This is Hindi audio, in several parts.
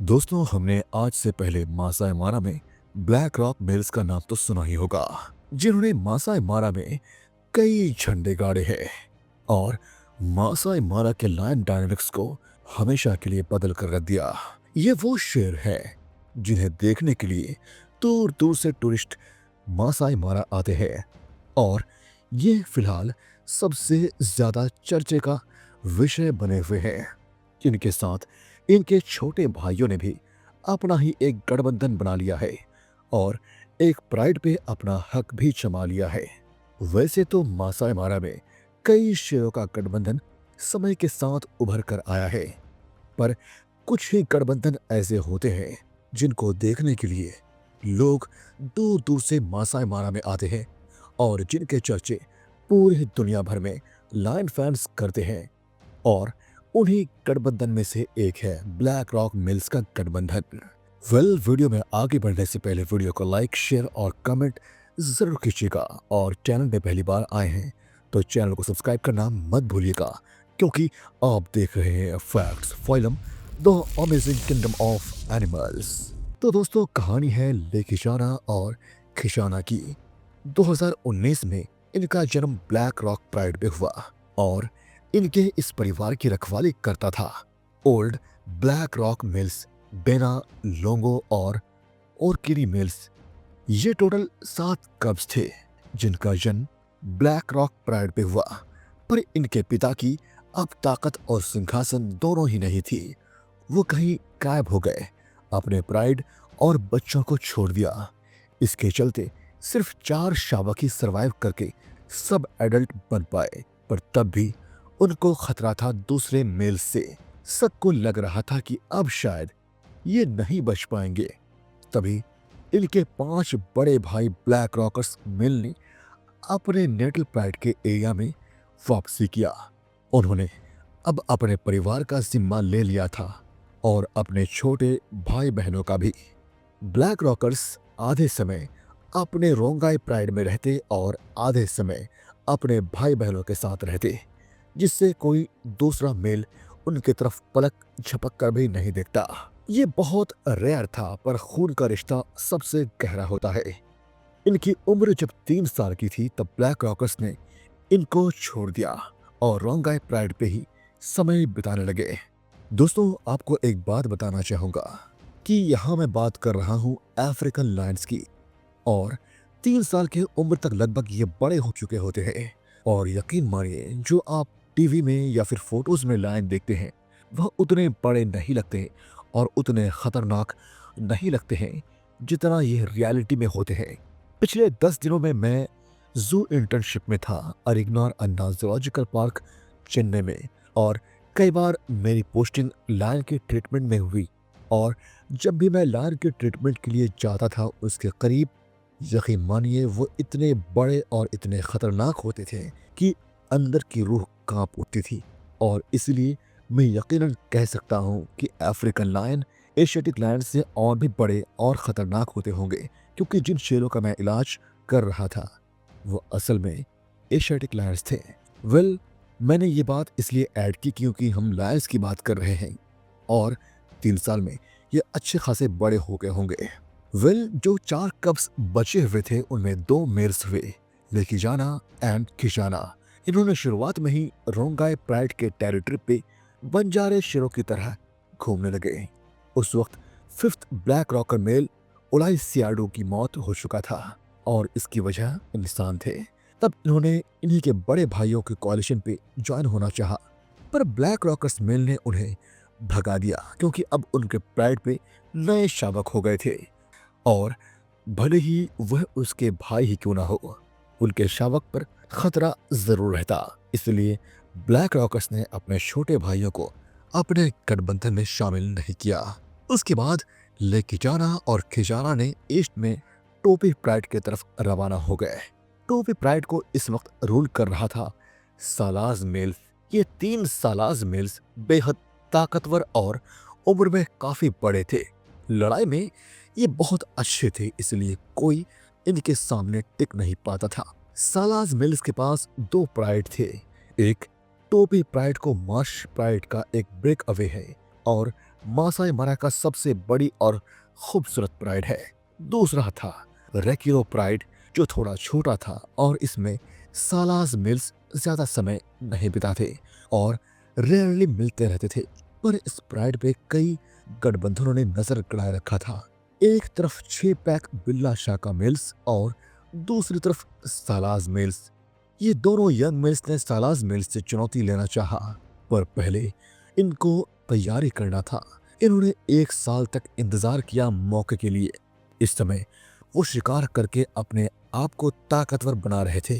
दोस्तों, हमने आज से पहले मासाई मारा में ब्लैक रॉक मिल्स का नाम तो सुना ही होगा, जिन्होंने मासाई मारा में कई झंडे गाड़े हैं और मासाई मारा के लायन डायनेमिक्स को हमेशा के लिए बदल कर रख दिया। ये वो शेर है जिन्हें देखने के लिए दूर दूर से टूरिस्ट मासाई मारा आते हैं और ये फिलहाल सबसे ज्यादा चर्चे का विषय बने हुए हैं। इनके साथ इनके छोटे भाइयों ने भी अपना ही एक गठबंधन बना लिया है और एक प्राइड पे अपना हक भी जमा लिया है। वैसे तो मासाई मारा में कई शेरों का गठबंधन समय के साथ उभर कर आया है, पर कुछ ही गठबंधन ऐसे होते हैं जिनको देखने के लिए लोग दूर दूर से मासाई मारा में आते हैं और जिनके चर्चे पूरी दुनिया भर में लायन फैंस करते हैं। और उन्हीं गठबंधन में से एक है ब्लैक रॉक मिल्स का गठबंधन। वीडियो में आगे बढ़ने से पहले वीडियो को लाइक, शेयर और कमेंट जरूर कीजिएगा और चैनल में पहली बार आए हैं तो चैनल को सब्सक्राइब करना मत भूलिएगा, क्योंकि आप देख रहे हैं facts phylum the amazing kingdom of animals. तो दोस्तों, कहानी है लेकिशाना और खिशाना की। 2019 में इनका जन्म ब्लैक रॉक प्राइड में हुआ और इनके इस परिवार की रखवाली करता था ओल्ड ब्लैक रॉक मिल्स, बेना, लोंगो और ओरकिरी मिल्स। ये टोटल 7 कब्स थे जिनका जन्म ब्लैक रॉक प्राइड पे हुआ, पर इनके पिता की अब ताकत और सिंहासन दोनों ही नहीं थी। वो कहीं गायब हो गए, अपने प्राइड और बच्चों को छोड़ दिया। इसके चलते सिर्फ 4 शावक ही सरवाइव करके सब एडल्ट बन पाए, पर तब भी उनको खतरा था दूसरे मेल से। सबको लग रहा था कि अब शायद ये नहीं बच पाएंगे। तभी इनके 5 बड़े भाई ब्लैक रॉकर्स मिल ने अपने नेटल प्राइड के एरिया में वापसी किया। उन्होंने अब अपने परिवार का जिम्मा ले लिया था और अपने छोटे भाई बहनों का भी। ब्लैक रॉकर्स आधे समय अपने रोंगाई प्राइड में रहते और आधे समय अपने भाई बहनों के साथ रहते, जिससे कोई दूसरा मेल उनकी तरफ पलक झपक कर भी नहीं देखता। ये बहुत रेयर था, पर खून का रिश्ता सबसे गहरा होता है। इनकी उम्र जब 3 साल की थी तब ब्लैक रॉकर्स ने इनको छोड़ दिया और रोंगाई प्राइड पे ही समय बिताने लगे। दोस्तों, आपको एक बात बताना चाहूंगा कि यहाँ मैं बात कर रहा हूँ अफ्रीकन लायंस की, और 3 साल के उम्र तक लगभग ये बड़े हो चुके होते हैं। और यकीन मानिए, जो आप टीवी में या फिर फोटोज में लायन देखते हैं वह उतने बड़े नहीं लगते और उतने खतरनाक नहीं लगते हैं जितना ये रियलिटी में होते हैं। पिछले 10 दिनों में मैं जू इंटर्नशिप में था अरिग्नार अन्ना जूलॉजिकल पार्क, चेन्नई में, और कई बार मेरी पोस्टिंग लायन के ट्रीटमेंट में हुई। और जब भी मैं लायन के ट्रीटमेंट के लिए जाता था उसके करीब, यकीन मानिए वो इतने बड़े और इतने खतरनाक होते थे कि अंदर की रूह कांप उठती थी। और इसलिए मैं यकीनन कह सकता हूँ कि अफ्रीकन लायन एशियाटिक लायन से और भी बड़े और खतरनाक होते होंगे, क्योंकि जिन शेरों का मैं इलाज कर रहा था वो असल में एशियाटिक लायंस थे। मैंने ये बात इसलिए ऐड की क्योंकि हम लायंस की बात कर रहे हैं और 3 साल में ये अच्छे खासे बड़े हो गए होंगे। जो 4 कब्स बचे हुए थे उनमें 2 मेल्स हुए, लेकिजाना एंड खिशाना। इन्होंने शुरुआत में ही रोंगाई प्राइड के टेरिटरी पे बंजारे शेरों की तरह घूमने लगे। उस वक्त 5th ब्लैक रॉकर मेल उलाई सियाडो की मौत हो चुका था और इसकी वजह इंसान थे। तब इन्होंने इन्हीं के बड़े भाइयों के कोalition पे ज्वाइन होना चाहा, पर ब्लैक रॉकर्स मेल ने उन्हें भगा दिया क्योंकि अब उनके प्राइड पे नए शावक हो गए थे और भले ही वह उसके भाई ही क्यों ना हो, उनके शावक पर खतरा जरूर रहता। इसलिए ब्लैक रॉकर्स ने अपने छोटे भाइयों को अपने गठबंधन में शामिल नहीं किया। उसके बाद लेकिजाना और खिजाना ने ईस्ट में टोपी प्राइड की तरफ रवाना हो गए। टोपी प्राइड को इस वक्त रूल कर रहा था सालाज मेल्स। ये 3 सालाज मेल्स बेहद ताकतवर और उम्र में काफी बड़े थे। लड़ाई में ये बहुत अच्छे थे, इसलिए कोई इनके सामने टिक नहीं पाता था। सालाज मिल्स के पास 2 प्राइड थे। एक टोपी प्राइड को मार्श प्राइड का एक ब्रेक अवे है और मासाई मारा का सबसे बड़ी और खूबसूरत प्राइड है। दूसरा था रेकिरो प्राइड, जो थोड़ा छोटा था और इसमें सालास मिल्स ज्यादा समय नहीं बिताते और रेयरली मिलते रहते थे। पर इस प्राइड पे कई गठबंधनों ने नजर गड़ाए रखा था। एक तरफ 6 पैक बिल्ला शाका मिल्स और दूसरी तरफ सालाज मिल्स। ये दोनों यंग मिल्स ने सालाज मिल्स से चुनौती लेना चाहा, पर पहले इनको तैयारी करना था। इन्होंने 1 साल तक इंतजार किया मौके के लिए। इस समय वो शिकार करके अपने आप को ताकतवर बना रहे थे।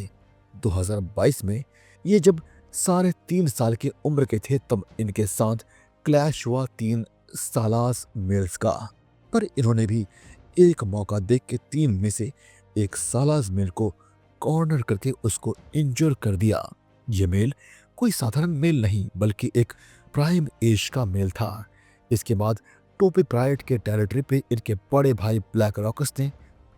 2022 में ये जब साढ़े 3 साल की उम्र के थे, तब इनके साथ क्लैश हुआ 3 सालास मिल्स का। पर इन्होंने भी एक मौका देख के 3 में से 1 सालास मिल को कॉर्नर करके उसको इंजर कर दिया। ये मेल कोई साधारण मेल नहीं, बल्कि एक प्राइम एज का मेल था। इसके बाद टोपी प्राइड के टेरिटरी पे इनके बड़े भाई ब्लैक रॉकस ने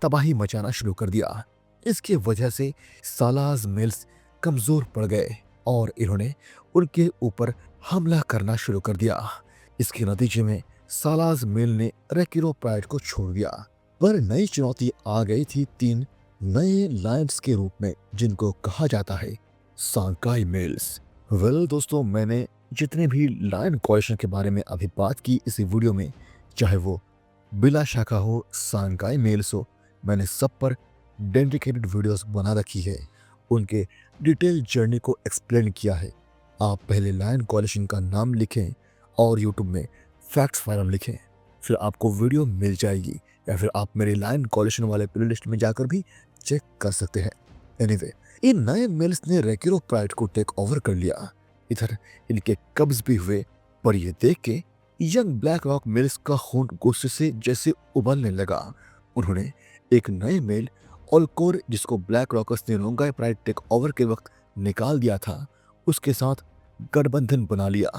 तबाही मचाना शुरू कर दिया। इसकी वजह से सालाज मिल्स कमजोर पड़ गए और इन्होंने उनके ऊपर हमला करना शुरू कर दिया। इसके नतीजे में सालाज मिल ने रेकिरो प्राइड को छोड़ दिया। पर नई चुनौती आ गई थी 3 नए लायंस के रूप में, जिनको कहा जाता है सांकाई मिल्स। वेल दोस्तों, मैंने जितने भी लायन कोएशन के बारे में अभी बात की इस वीडियो में, चाहे वो बिला शाखा हो, सांकाई मेल्स हो, मैंने सब पर डेडिकेटेड वीडियोस बना रखी है। उनके डिटेल जर्नी को एक्सप्लेन किया है। आप पहले लायन कोएशन का नाम लिखें और यूट्यूब में फैक्ट्स फाइनल लिखें, फिर आपको वीडियो मिल जाएगी, या फिर आप मेरे लायन कोएशन वाले प्लेलिस्ट में जाकर भी चेक कर सकते हैं। एनीवे, इन नए मिल्स ने रेकिरो प्राइड को टेक ओवर कर लिया। इधर इनके कब्ज भी हुए, पर यह देख के यंग ब्लैक रॉक मिल्स का खून गुस्से से जैसे उबलने लगा। उन्होंने एक नए मेल ओलकोर, जिसको ब्लैक रॉकर्स ने रोंगाई प्राइड टेक ओवर के वक्त निकाल दिया था, उसके साथ गठबंधन बना लिया।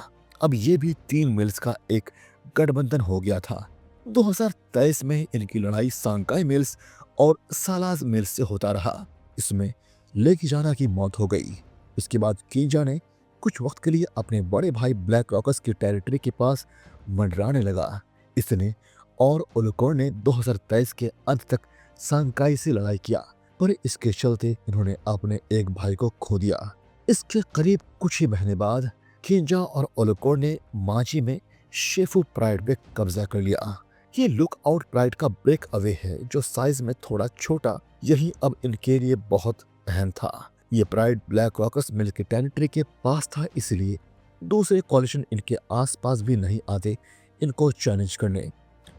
अब ये भी 3 मिल्स का एक गठबंधन हो गया था। 2023 में इनकी लड़ाई सांकाई मिल्स और सालाज मिल्स से होता रहा। इसमें लेकी जाना की मौत हो गई। इसके बाद कीजा ने कुछ वक्त के लिए अपने बड़े भाई ब्लैक रॉकर्स की टेरिटरी के पास मंडराने लगा। इसने और ओलकोर ने 2023 के अंत तक सांकाई से लड़ाई किया, पर इसके चलते इन्होंने अपने एक भाई को खो दिया। इसके करीब कुछ ही महीने बाद किंजा और ओलकोर ने माची में शेफू प्राइड पे कब्जा कर लिया। ये लुक आउट प्राइड का ब्रेक अवे है, जो साइज में थोड़ा छोटा, यही अब इनके लिए बहुत अहम था। ये प्राइड ब्लैक रॉकर्स मिल के टेरिटरी के पास था, इसलिए दूसरे कॉलिशन इनके आसपास भी नहीं आते इनको चैलेंज करने।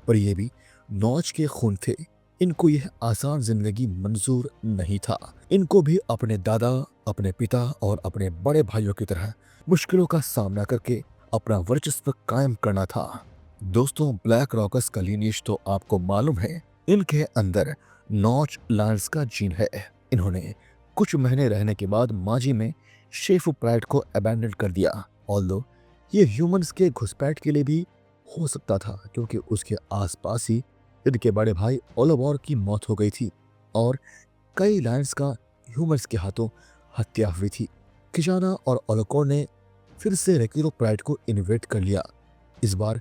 पर ये भी नौज के खून थे, इनको यह आसान जिंदगी मंजूर नहीं था। इनको भी अपने दादा, अपने पिता और अपने बड़े भाइयों की तरह मुश्किलों का सामना करके अपना वर्चस्व कायम करना था। दोस्तों, ब्लैक रॉकर्स का लीनिएज तो आपको मालूम है, इनके अंदर नौच लायंस का जीन है। इन्होंने कुछ महीने रहने के बाद माजी में शेफू प्राइड को अबैंडन कर दिया। ऑल्दो ये ह्यूमंस के घुसपैठ के लिए भी हो सकता था, क्योंकि उसके आसपास ही इनके बड़े भाई ओलोबोर की मौत हो गई थी और कई लायंस का ह्यूमंस के हाथों हत्या हुई थी। किजाना और ओलोकोर ने फिर से रेकिरो प्राइड को इन्वेट कर लिया। इस बार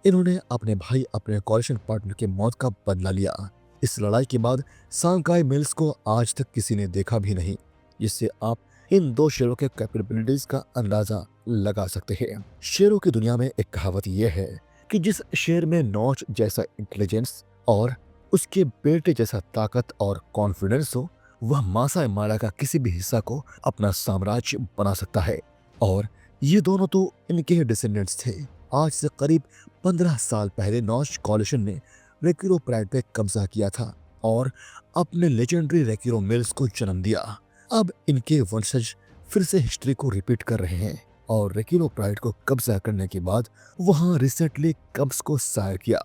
इन्होंने अपने भाई, अपने कॉलिशन पार्टनर के मौत का बदला लिया। इस लड़ाई के बाद सांकाई मिल्स को आज तक किसी ने देखा भी नहीं, जिससे आप इन दो शेरों के कैपेबिलिटीज का अंदाजा लगा सकते हैं। शेरों की दुनिया में एक कहावत यह है कि जिस शेर में नौच जैसा इंटेलिजेंस और उसके बेटे जैसा ताकत और कॉन्फिडेंस हो, वह मासाई मारा का किसी भी हिस्सा को अपना साम्राज्य बना सकता है। और ये दोनों तो इनके डिसेंडेंट्स थे। आज से करीब 15 साल पहले नौच कॉलिशन ने रेकिरो प्राइड पे कब्जा किया था और अपने लेजेंडरी रेकिरो मिल्स को जन्म दिया। अब इनके वंशज फिर से हिस्ट्री को रिपीट कर रहे हैं और रेकिरो प्राइड को कब्जा करने के बाद वहां रिसेंटली कब्स को सायर किया।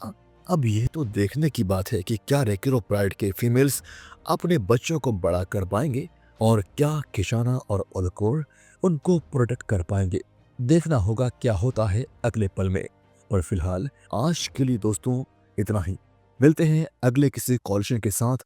अब यह तो देखने की बात है कि क्या रेकिरो प्राइड के फीमेल्स अपने बच्चों को बड़ा कर पाएंगे और क्या किशाना और ओलकोर उनको प्रोटेक्ट कर पाएंगे। देखना होगा क्या होता है अगले पल में। और फिलहाल आज के लिए दोस्तों इतना ही। मिलते हैं अगले किसी कॉलिशन के साथ